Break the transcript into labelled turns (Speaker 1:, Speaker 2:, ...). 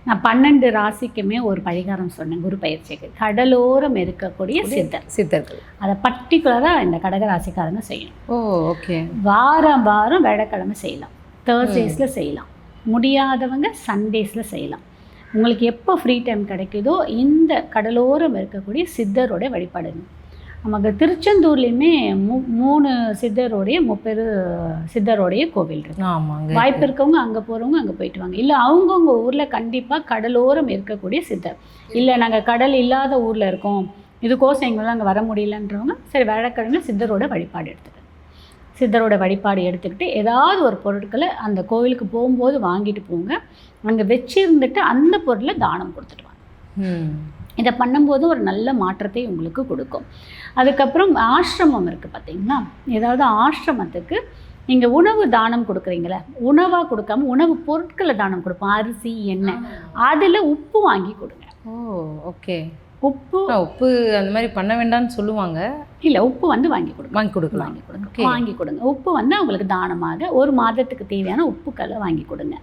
Speaker 1: நான் 12 ராசிக்குமே ஒரு பரிகாரம் சொன்னேன் குரு பயிற்சிக்கு. கடலோரம் இருக்கக்கூடிய சித்தர்கள் அதை பர்டிகுலராக இந்த கடக ராசிக்காரங்க செய்யணும்.
Speaker 2: ஓ ஓகே.
Speaker 1: வாரம் வாரம் வெள்ளிக்கிழமை செய்யலாம், தேர்ஸ்டேஸில் செய்யலாம், முடியாதவங்க சண்டேஸில் செய்யலாம். உங்களுக்கு எப்போ ஃப்ரீ டைம் கிடைக்குதோ இந்த கடலோரம் இருக்கக்கூடிய சித்தரோட வழிபாடுங்க. நமக்கு திருச்செந்தூர்லேயுமே 3 சித்தரோடைய 30 சித்தரோடைய கோவில் இருக்கு.
Speaker 2: ஆமாங்க.
Speaker 1: வாய்ப்பு இருக்கவங்க அங்கே போகிறவங்க அங்கே போயிட்டு வாங்க. இல்லை அவங்கவுங்க ஊரில் கண்டிப்பாக கடலோரம் இருக்கக்கூடிய சித்தர், இல்லை நாங்கள் கடல் இல்லாத ஊரில் இருக்கோம், இதுக்கோசம் எங்களால் அங்கே வர முடியலன்றவங்க சரி வியாழக்கிழமை சித்தரோட வழிபாடு எடுத்துக்கிட்டு சித்தரோட வழிபாடு எடுத்துக்கிட்டு ஏதாவது ஒரு பொருட்களை அந்த கோவிலுக்கு போகும்போது வாங்கிட்டு போங்க. அங்கே வச்சிருந்துட்டு அந்த பொருளை தானம் கொடுத்துட்டு வாங்க. இதை பண்ணும்போது ஒரு நல்ல மாற்றத்தை உங்களுக்கு கொடுக்கும். அதுக்கப்புறம் ஆசிரமம் இருக்குது பார்த்தீங்களா, ஏதாவது ஆசிரமத்துக்கு நீங்கள் உணவு தானம் கொடுக்குறீங்களே, உணவாக கொடுக்காம உணவு பொருட்களை தானம் கொடுப்போம். அரிசி, எண்ணெய், அதில் உப்பு வாங்கி கொடுங்க.
Speaker 2: ஓ ஓகே.
Speaker 1: உப்பு
Speaker 2: அந்த மாதிரி பண்ண வேண்டாம்னு சொல்லுவாங்க.
Speaker 1: இல்லை, உப்பு வாங்கி கொடுங்க. வாங்கி கொடுங்க. உப்பு அவங்களுக்கு தானமாக ஒரு மாதத்துக்கு தேவையான உப்புக்களை வாங்கி கொடுங்க.